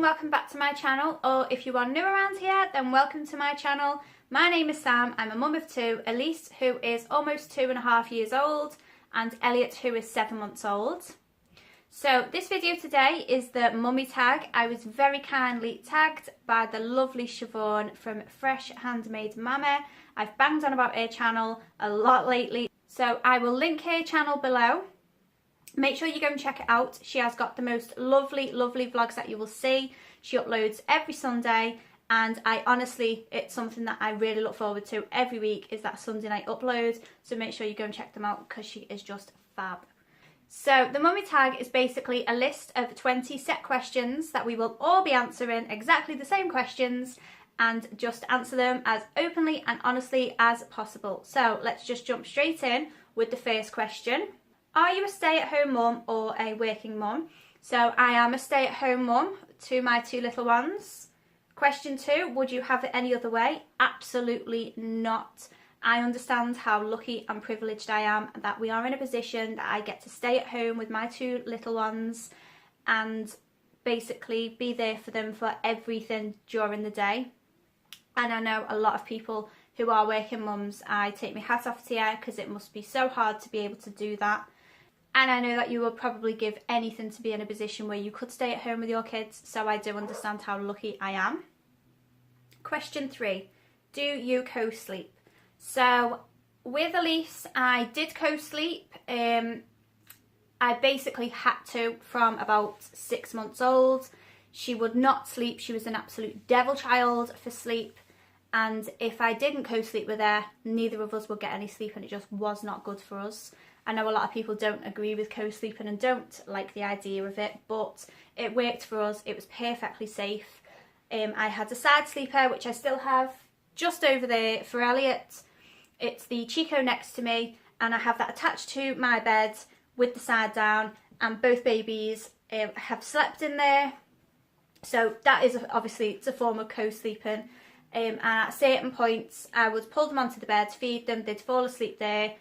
welcome back to my channel, or if you are new around here then welcome to my channel. My name is Sam, I'm a mum of two, Elise who is almost 2.5 years old and Elliot who is 7 months old. So this video today is the mummy tag. I was very kindly tagged by the lovely Siobhan from FreshHandMadeMama. I've banged on about her channel a lot lately, so I will link her channel below. Make sure you go and check it out. She has got the most lovely vlogs that you will see. She uploads every Sunday and it's something that I really look forward to every week, is that Sunday night upload. So make sure you go and check them out because she is just fab. So the mummy tag is basically a list of 20 set questions that we will all be answering exactly the same questions and just answer them as openly and honestly as possible. So let's just jump straight in with the first question. Are you a stay-at-home mum or a working mum? So I am a stay-at-home mum to my 2 little ones. Question 2, would you have it any other way? Absolutely not. I understand how lucky and privileged I am that we are in a position that I get to stay at home with my 2 little ones and basically be there for them for everything during the day. And I know a lot of people who are working mums, I take my hat off to you because it must be so hard to be able to do that. And I know that you will probably give anything to be in a position where you could stay at home with your kids, so I do understand how lucky I am. Question 3, do you co-sleep? So with Elise, I did co-sleep. I basically had to from about 6 months old. She would not sleep. She was an absolute devil child for sleep. And if I didn't co-sleep with her, neither of us would get any sleep, and it just was not good for us. I know a lot of people don't agree with co-sleeping and don't like the idea of it, but it worked for us. It was perfectly safe. I had a side sleeper, which I still have, just over there for Elliot. It's the Chico next to me, and I have that attached to my bed with the side down, and both babies have slept in there. So that is obviously, it's a form of co-sleeping. And at certain points, I would pull them onto the bed, feed them, they'd fall asleep there,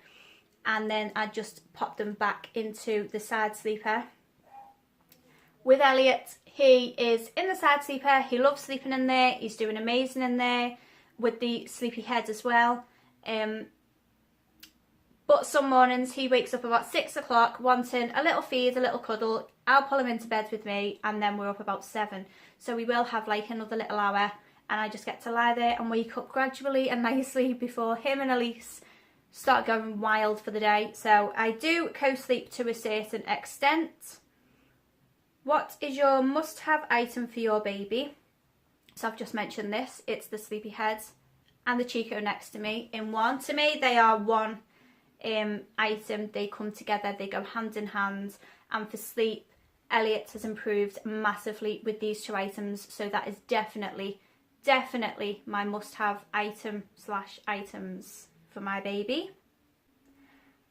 and then I'd just pop them back into the side sleeper. With Elliot, he is in the side sleeper. He loves sleeping in there. He's doing amazing in there with the sleepy head as well. But some mornings he wakes up about 6 o'clock wanting a little feed, a little cuddle. I'll pull him into bed with me, and then we're up about 7. So we will have like another little hour, and I just get to lie there and wake up gradually and nicely before him and Elise start going wild for the day. So I do co-sleep to a certain extent. What is your must-have item for your baby? So I've just mentioned this. It's the sleepy head and the Chico next to me in one. To me, they are one item. They come together. They go hand in hand. And for sleep, Elliot has improved massively with these 2 items. So that is definitely my must-have item/items for my baby.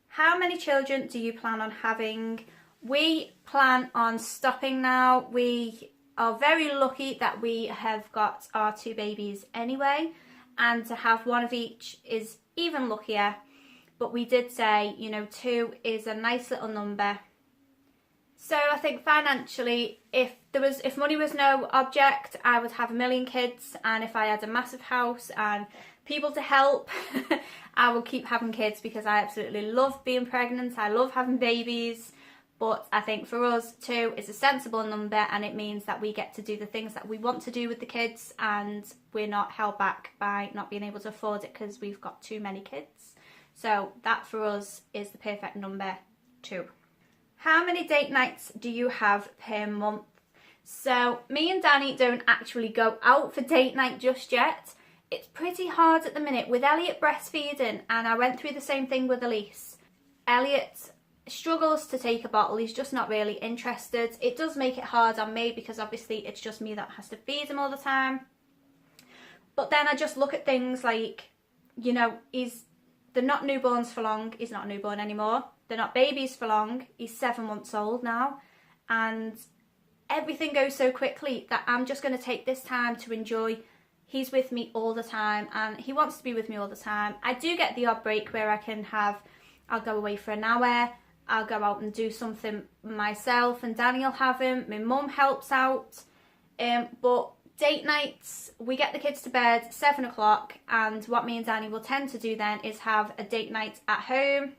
How many children do you plan on having? We plan on stopping now. We are very lucky that we have got our 2 babies anyway, and to have 1 of each is even luckier. But we did say, you know, 2 is a nice little number. So I think financially, if money was no object, I would have 1 million kids, and if I had a massive house and people to help, I will keep having kids because I absolutely love being pregnant. I love having babies. But I think for us, 2 is a sensible number, and it means that we get to do the things that we want to do with the kids, and we're not held back by not being able to afford it because we've got too many kids. So that for us is the perfect number, 2. How many date nights do you have per month? So me and Danny don't actually go out for date night just yet. It's pretty hard at the minute with Elliot breastfeeding, and I went through the same thing with Elise. Elliot struggles to take a bottle. He's just not really interested. It does make it hard on me because obviously it's just me that has to feed him all the time. But then I just look at things like, you know, they're not newborns for long. He's not a newborn anymore. They're not babies for long. He's 7 months old now, and everything goes so quickly that I'm just going to take this time to enjoy. He's with me all the time, and he wants to be with me all the time. I do get the odd break where I'll go away for an hour, I'll go out and do something myself, and Danny will have him. My mum helps out. But date nights, we get the kids to bed 7 o'clock, and what me and Danny will tend to do then is have a date night at home.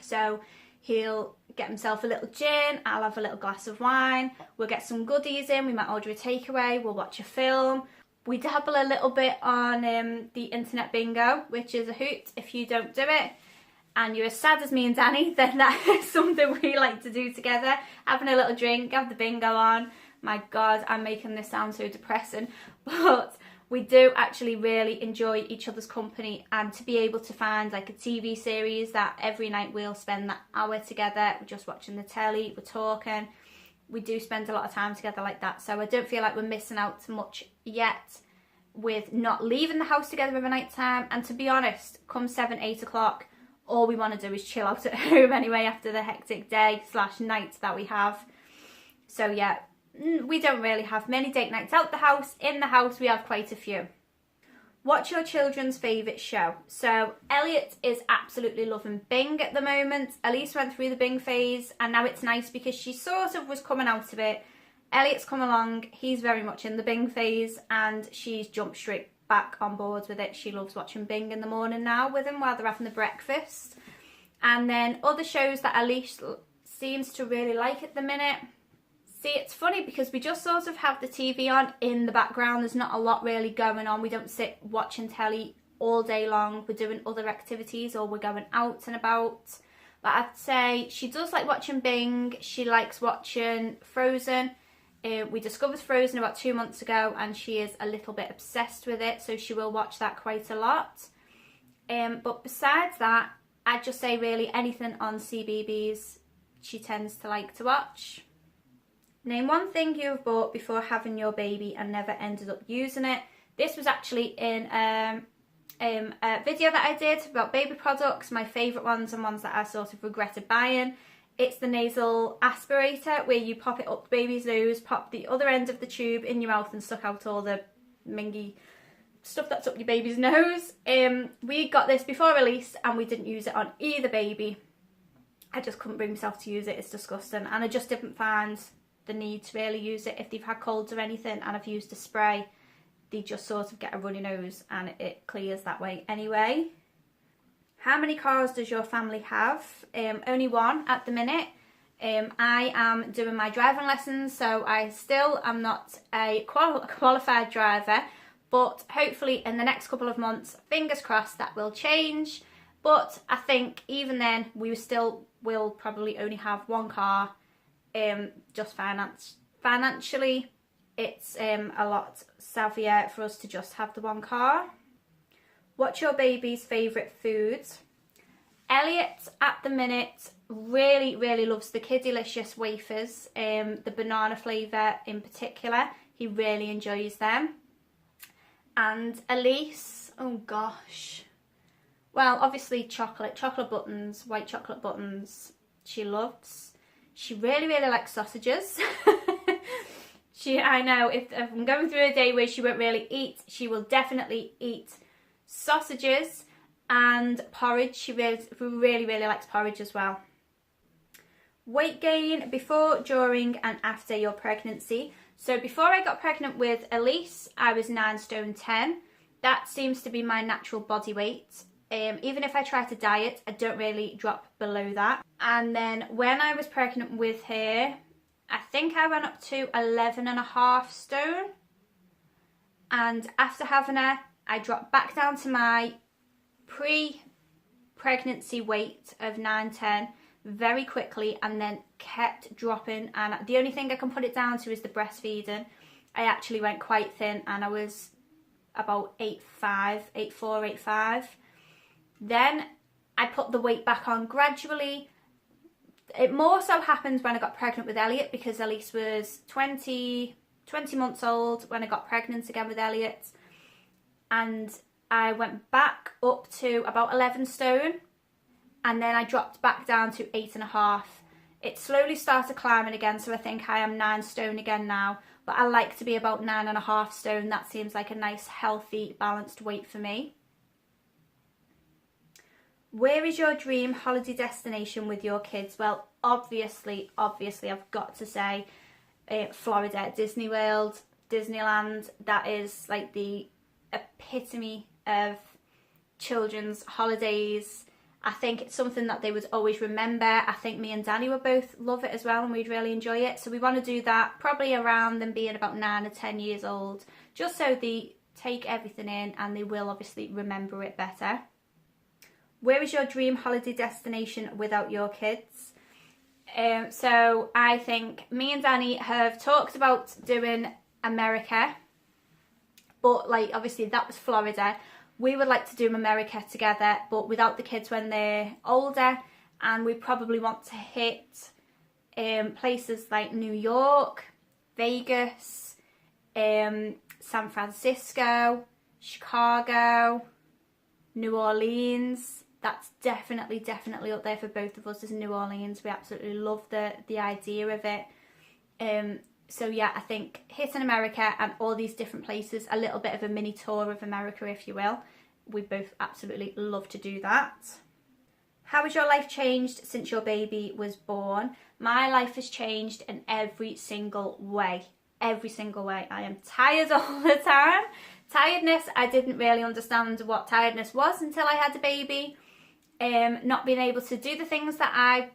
So he'll get himself a little gin, I'll have a little glass of wine, we'll get some goodies in, we might order a takeaway, we'll watch a film. We dabble a little bit on the internet bingo, which is a hoot if you don't do it. And you're as sad as me and Danny, then that is something we like to do together. Having a little drink, have the bingo on. My God, I'm making this sound so depressing. But we do actually really enjoy each other's company, and to be able to find like a TV series that every night we'll spend that hour together, we're just watching the telly, we're talking. We do spend a lot of time together like that, so I don't feel like we're missing out too much yet with not leaving the house together over night time. And to be honest, come 7, 8 o'clock, all we want to do is chill out at home anyway after the hectic day / night that we have. So yeah, we don't really have many date nights out the house. In the house we have quite a few. What's your children's favourite show? So Elliot is absolutely loving Bing at the moment. Elise went through the Bing phase, and now it's nice because she sort of was coming out of it. Elliot's come along, he's very much in the Bing phase, and she's jumped straight back on board with it. She loves watching Bing in the morning now with him while they're having the breakfast. And then other shows that Elise seems to really like at the minute. See, it's funny because we just sort of have the TV on in the background. There's not a lot really going on. We don't sit watching telly all day long. We're doing other activities or we're going out and about. But I'd say she does like watching Bing. She likes watching Frozen. We discovered Frozen about 2 months ago, and she is a little bit obsessed with it, so she will watch that quite a lot. But besides that, I'd just say really anything on CBeebies she tends to like to watch. Name one thing you have bought before having your baby and never ended up using it. This was actually in a video that I did about baby products, my favourite ones and ones that I sort of regretted buying. It's the Nasal aspirator, where you pop it up the baby's nose, pop the other end of the tube in your mouth and suck out all the mingy stuff that's up your baby's nose. We got this before release and we didn't use it on either baby. I just couldn't bring myself to use it. It's disgusting, and I just didn't find the need to really use it. If they've had colds or anything and I've used a spray, they just sort of get a runny nose and it clears that way anyway. How many cars does your family have? Only one at the minute. I am doing my driving lessons, so I still am not a qualified driver, but hopefully in the next couple of months, fingers crossed, that will change. But I think even then we still will probably only have one car. Just financially it's a lot savvier for us to just have the one car. What's your baby's favourite foods? Elliot at the minute really loves the Kiddelicious wafers, the banana flavour in particular. He really enjoys them. And Elise, oh gosh, well, obviously chocolate buttons, white chocolate buttons she loves. She really likes sausages. I know if I'm going through a day where she won't really eat, she will definitely eat sausages and porridge. She really likes porridge as well. Weight gain before, during and after your pregnancy. So before I got pregnant with Elise, I was 9 stone 10. That seems to be my natural body weight. Even if I try to diet, I don't really drop below that. And then when I was pregnant with her, I think I went up to 11.5 stone. And after having her, I dropped back down to my pre-pregnancy weight of 9-10 very quickly, and then kept dropping. And the only thing I can put it down to is the breastfeeding. I actually went quite thin, and I was about 8'4", 8'5". Then I put the weight back on gradually. It more so happened when I got pregnant with Elliot, because Elise was 20 months old when I got pregnant again with Elliot. And I went back up to about 11 stone, and then I dropped back down to 8.5. It slowly started climbing again, so I think I am 9 stone again now. But I like to be about 9.5 stone. That seems like a nice, healthy, balanced weight for me. Where is your dream holiday destination with your kids? Well, obviously, I've got to say Florida, Disney World. Disneyland. That is like the epitome of children's holidays. I think it's something that they would always remember. I think me and Danny would both love it as well, and we'd really enjoy it. So we want to do that probably around them being about 9 or 10 years old, just so they take everything in and they will obviously remember it better. Where is your dream holiday destination without your kids? So I think me and Danny have talked about doing America, but like obviously that was Florida. We would like to do America together, but without the kids when they're older, and we probably want to hit places like New York, Vegas, San Francisco, Chicago, New Orleans. That's definitely up there for both of us, is New Orleans. We absolutely love the idea of it. So yeah, I think hitting America and all these different places, a little bit of a mini tour of America, if you will. We both absolutely love to do that. How has your life changed since your baby was born? My life has changed in every single way. Every single way. I am tired all the time. Tiredness, I didn't really understand what tiredness was until I had a baby. Not being able to do the things that I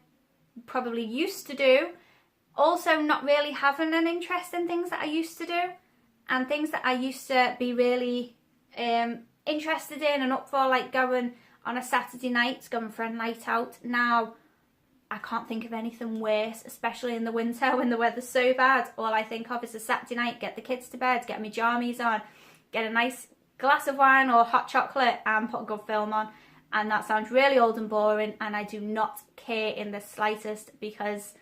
probably used to do. Also not really having an interest in things that I used to do, and things that I used to be really interested in and up for, like going on a Saturday night, going for a night out. Now I can't think of anything worse, especially in the winter when the weather's so bad. All I think of is a Saturday night, get the kids to bed, get my jammies on, get a nice glass of wine or hot chocolate and put a good film on. And that sounds really old and boring, and I do not care in the slightest, because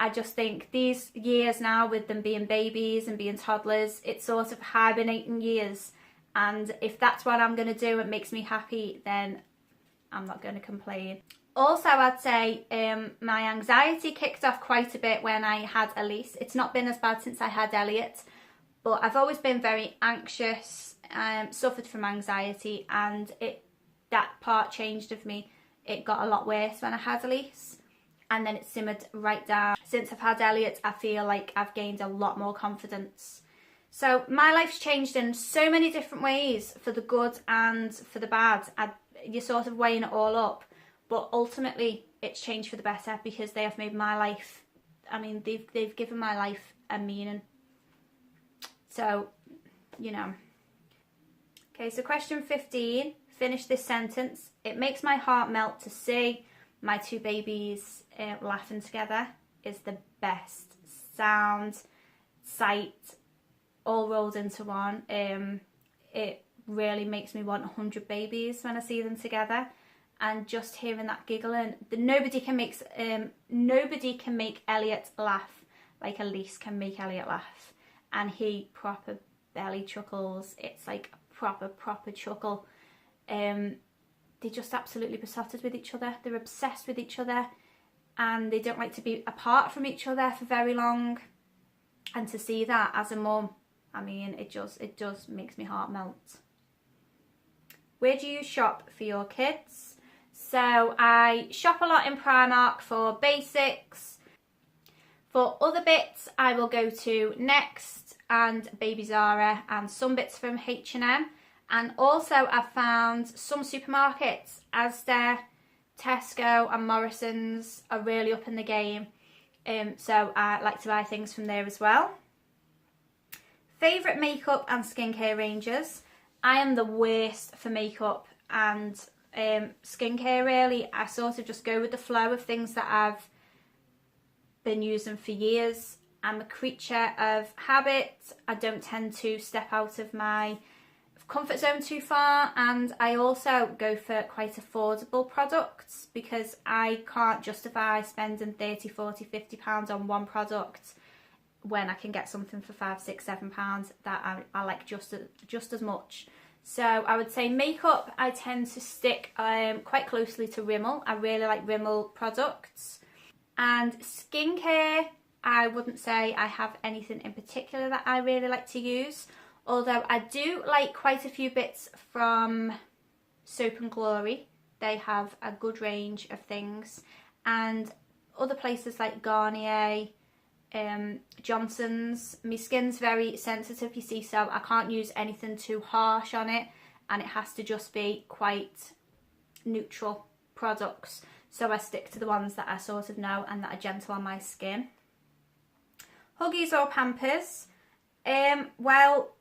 I just think these years now, with them being babies and being toddlers, it's sort of hibernating years. And if that's what I'm going to do, it makes me happy, then I'm not going to complain. Also, I'd say my anxiety kicked off quite a bit when I had Elise. It's not been as bad since I had Elliot, but I've always been very anxious, suffered from anxiety, and that part changed of me. It got a lot worse when I had Elise, and then it simmered right down. Since I've had Elliot, I feel like I've gained a lot more confidence. So my life's changed in so many different ways, for the good and for the bad. You're sort of weighing it all up, but ultimately it's changed for the better, because they have made my life, I mean, they've given my life a meaning. So, you know. Okay, so question 15, finish this sentence. It makes my heart melt to see my two babies laughing together. Is the best sound, sight, all rolled into one. It really makes me want 100 babies when I see them together, and just hearing that giggling. Nobody can make Elliot laugh like Elise can make Elliot laugh, and he proper belly chuckles. It's like a proper chuckle. They're just absolutely besotted with each other. They're obsessed with each other, and they don't like to be apart from each other for very long. And to see that as a mum, I mean, it does makes my heart melt. Where do you shop for your kids? So I shop a lot in Primark for basics. For other bits, I will go to Next and Baby Zara, and some bits from H&M. And also I've found some supermarkets, Asda, Tesco and Morrison's are really up in the game. So I like to buy things from there as well. Favourite makeup and skincare ranges. I am the worst for makeup and skincare really. I sort of just go with the flow of things that I've been using for years. I'm a creature of habit. I don't tend to step out of my comfort zone too far, and I also go for quite affordable products, because I can't justify spending 30, 40, 50 pounds on one product when I can get something for 5, 6, 7 pounds that I like just as much. So I would say makeup, I tend to stick quite closely to Rimmel. I really like Rimmel products. And skincare, I wouldn't say I have anything in particular that I really like to use. Although I do like quite a few bits from Soap and Glory. They have a good range of things. And other places like Garnier, Johnson's. My skin's very sensitive, you see, so I can't use anything too harsh on it, and it has to just be quite neutral products. So I stick to the ones that I sort of know and that are gentle on my skin. Huggies or Pampers? Well,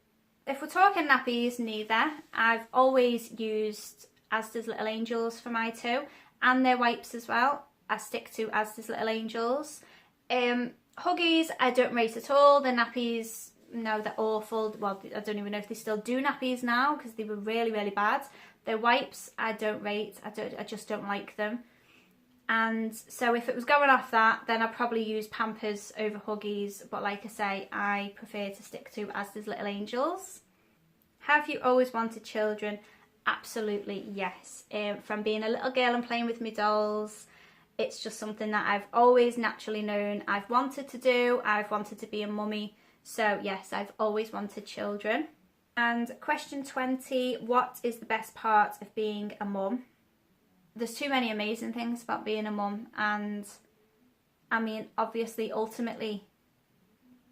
if we're talking nappies, neither. I've always used Asda's Little Angels for my two, and their wipes as well. I stick to Asda's Little Angels. Huggies, I don't rate at all. The nappies, no, they're awful. Well, I don't even know if they still do nappies now, because they were really, really bad. Their wipes, I don't rate. I just don't like them. And so if it was going off that, then I'd probably use Pampers over Huggies. But like I say, I prefer to stick to Asda's Little Angels. Have you always wanted children? Absolutely, yes. From being a little girl and playing with my dolls, it's just something that I've always naturally known I've wanted to do. I've wanted to be a mummy. So yes, I've always wanted children. And question 20, what is the best part of being a mum? There's too many amazing things about being a mum, and I mean, obviously, ultimately,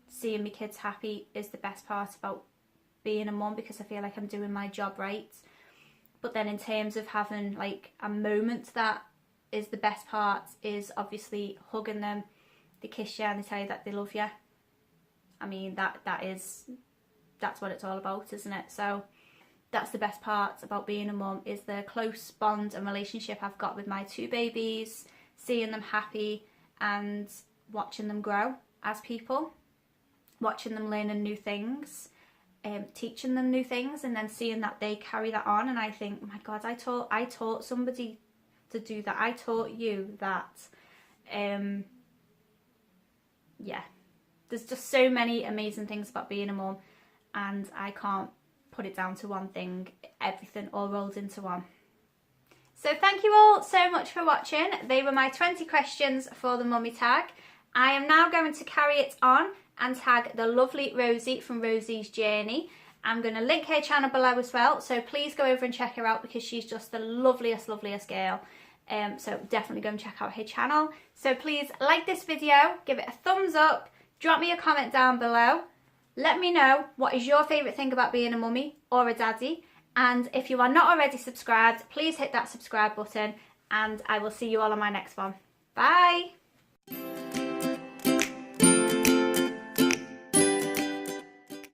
seeing my kids happy is the best part about being a mum, because I feel like I'm doing my job right. But then in terms of having like a moment that is the best part, is obviously hugging them, they kiss you and they tell you that they love you. I mean, that's what it's all about, isn't it? So that's the best part about being a mum, is the close bond and relationship I've got with my two babies, seeing them happy and watching them grow as people, watching them learning new things, teaching them new things, and then seeing that they carry that on. And I think, oh my God, I taught somebody to do that. I taught you that. Yeah, there's just so many amazing things about being a mum, and I can't put it down to one thing. Everything all rolled into one. So thank you all so much for watching. They were my 20 questions for the mummy tag. I am now going to carry it on and tag the lovely Rosie from Rosie's Journey. I'm going to link her channel below as well, so please go over and check her out, because she's just the loveliest girl. So definitely go and check out her channel. So please like this video, give it a thumbs up, drop me a comment down below. Let me know what is your favourite thing about being a mummy or a daddy. And if you are not already subscribed, please hit that subscribe button, and I will see you all on my next one. Bye!